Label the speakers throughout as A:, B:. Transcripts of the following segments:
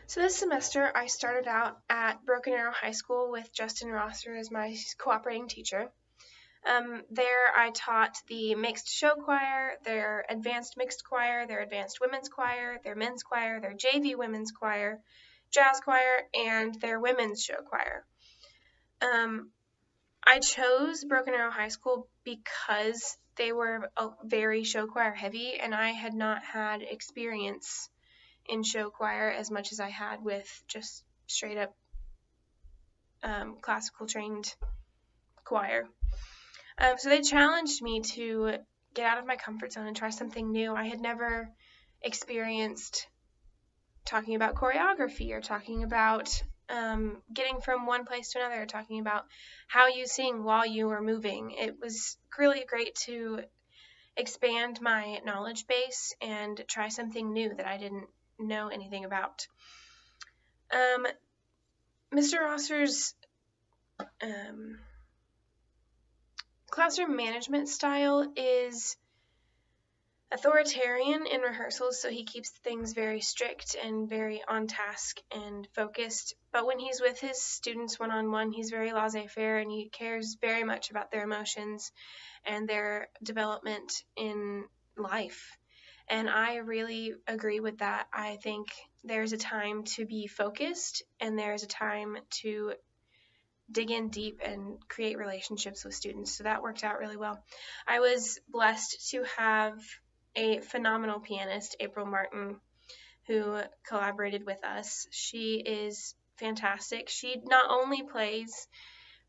A: So this semester, I started out at Broken Arrow High School with Justin Rosser as my cooperating teacher. There, I taught the mixed show choir, their advanced mixed choir, their advanced women's choir, their men's choir, their JV women's choir, jazz choir, and their women's show choir. I chose Broken Arrow High School because they were very show choir heavy, and I had not had experience in show choir as much as I had with just straight up classical trained choir. So they challenged me to get out of my comfort zone and try something new. I had never experienced talking about choreography or talking about getting from one place to another, talking about how you sing while you are moving. It was really great to expand my knowledge base and try something new that I didn't know anything about. Mr. Rosser's classroom management style is authoritarian in rehearsals, so he keeps things very strict and very on task and focused. But when he's with his students one-on-one, he's very laissez-faire, and he cares very much about their emotions and their development in life. And I really agree with that. I think there's a time to be focused, and there's a time to dig in deep and create relationships with students. So that worked out really well. I was blessed to have a phenomenal pianist, April Martin, who collaborated with us. She is fantastic. She not only plays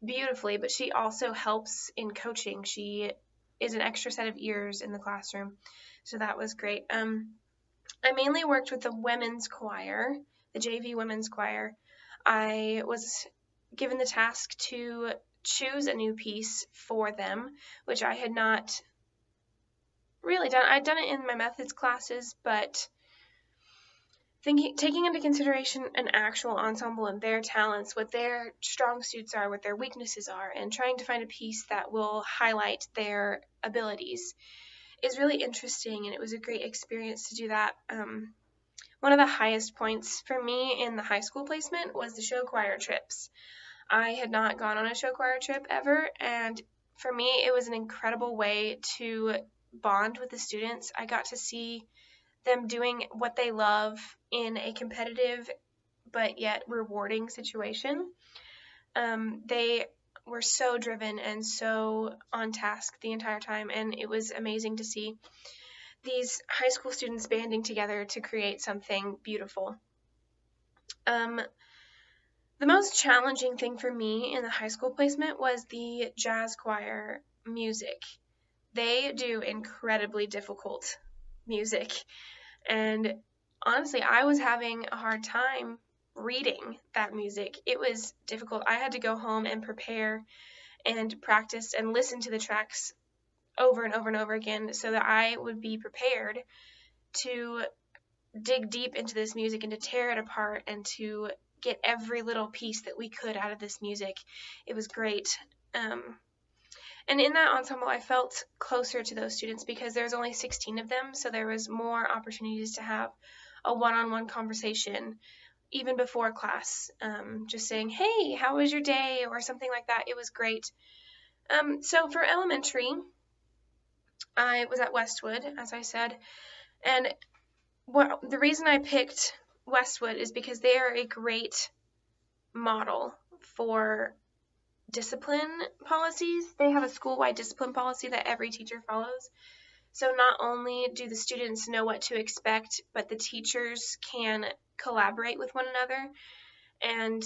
A: beautifully, but she also helps in coaching. She is an extra set of ears in the classroom. So that was great. I mainly worked with the women's choir, the JV women's choir. I was given the task to choose a new piece for them, which I had not really done. I'd done it in my methods classes, but taking into consideration an actual ensemble and their talents, what their strong suits are, what their weaknesses are, and trying to find a piece that will highlight their abilities is really interesting, and it was a great experience to do that. One of the highest points for me in the high school placement was the show choir trips. I had not gone on a show choir trip ever, and for me, it was an incredible way to bond with the students. I got to see them doing what they love in a competitive but yet rewarding situation. They were so driven and so on task the entire time, and it was amazing to see these high school students banding together to create something beautiful. The most challenging thing for me in the high school placement was the jazz choir music. They do incredibly difficult music, and honestly, I was having a hard time reading that music. It was difficult. I had to go home and prepare and practice and listen to the tracks over and over and over again so that I would be prepared to dig deep into this music and to tear it apart and to get every little piece that we could out of this music. It was great. And in that ensemble, I felt closer to those students because there was only 16 of them, so there was more opportunities to have a one-on-one conversation even before class, just saying, hey, how was your day, or something like that. It was great. So for elementary, I was at Westwood, as I said, and the reason I picked Westwood is because they are a great model for discipline policies. They have a school-wide discipline policy that every teacher follows. So not only do the students know what to expect, but the teachers can collaborate with one another and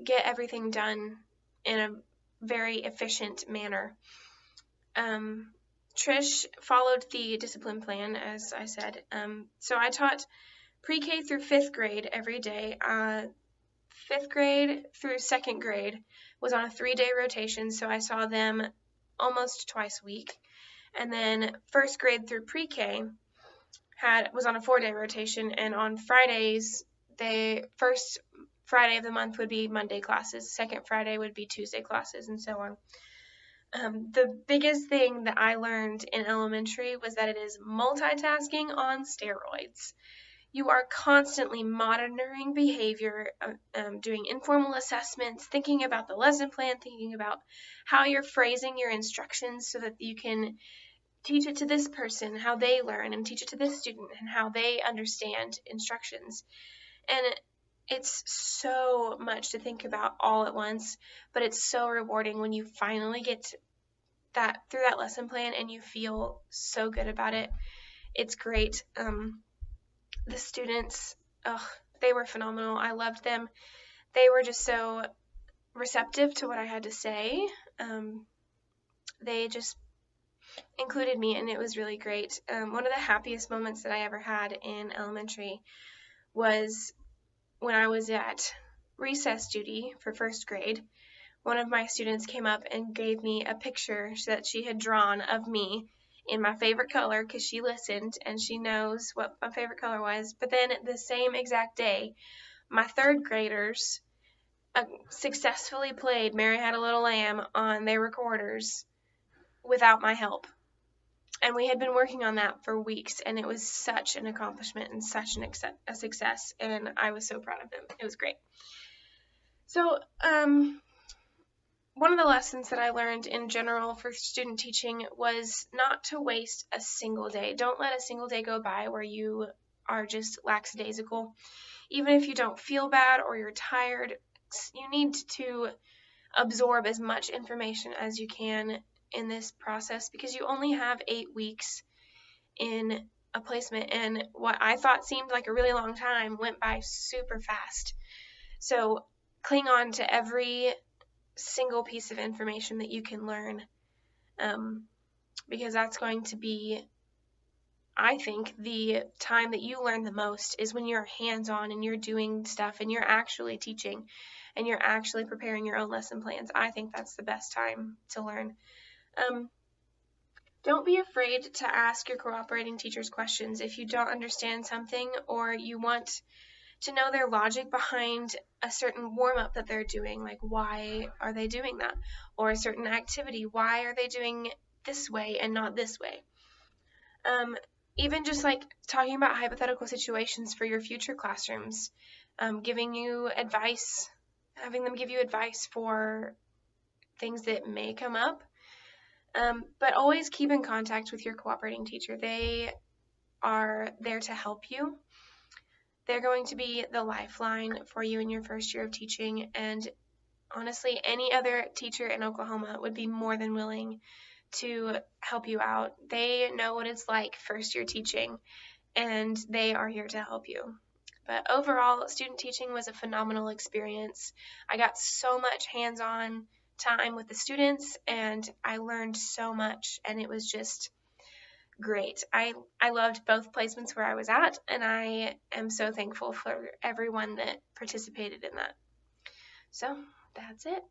A: get everything done in a very efficient manner. Trish followed the discipline plan, as I said. So I taught pre-K through 5th grade every day. 5th grade through 2nd grade was on a 3-day rotation, so I saw them almost twice a week. And then 1st grade through pre-K was on a 4-day rotation, and on Fridays, the first Friday of the month would be Monday classes, second Friday would be Tuesday classes, and so on. The biggest thing that I learned in elementary was that it is multitasking on steroids. You are constantly monitoring behavior, doing informal assessments, thinking about the lesson plan, thinking about how you're phrasing your instructions so that you can teach it to this person, how they learn, and teach it to this student and how they understand instructions. And it's so much to think about all at once, but it's so rewarding when you finally get that through that lesson plan and you feel so good about it. It's great. The students, they were phenomenal. I loved them. They were just so receptive to what I had to say. They just included me, and it was really great. One of the happiest moments that I ever had in elementary was when I was at recess duty for first grade. One of my students came up and gave me a picture that she had drawn of me in my favorite color, because she listened and she knows what my favorite color was. But then the same exact day, my third graders successfully played Mary Had a Little Lamb on their recorders without my help. And we had been working on that for weeks, and it was such an accomplishment and such a success, and I was so proud of them. It was great. So, one of the lessons that I learned in general for student teaching was not to waste a single day. Don't let a single day go by where you are just lackadaisical. Even if you don't feel bad or you're tired, you need to absorb as much information as you can in this process, because you only have 8 weeks in a placement, and what I thought seemed like a really long time went by super fast. So cling on to every single piece of information that you can learn, because that's going to be, I think, the time that you learn the most is when you're hands-on and you're doing stuff and you're actually teaching and you're actually preparing your own lesson plans. I think that's the best time to learn. Don't be afraid to ask your cooperating teachers questions if you don't understand something or you want to know their logic behind a certain warm-up that they're doing, like why are they doing that, or a certain activity, why are they doing this way and not this way. Even just like talking about hypothetical situations for your future classrooms, giving you advice, having them give you advice for things that may come up. But always keep in contact with your cooperating teacher. They are there to help you. They're going to be the lifeline for you in your first year of teaching, and honestly, any other teacher in Oklahoma would be more than willing to help you out. They know what it's like first year teaching, and they are here to help you. But overall, student teaching was a phenomenal experience. I got so much hands-on time with the students, and I learned so much, and it was just great. I loved both placements where I was at, and I am so thankful for everyone that participated in that. So that's it.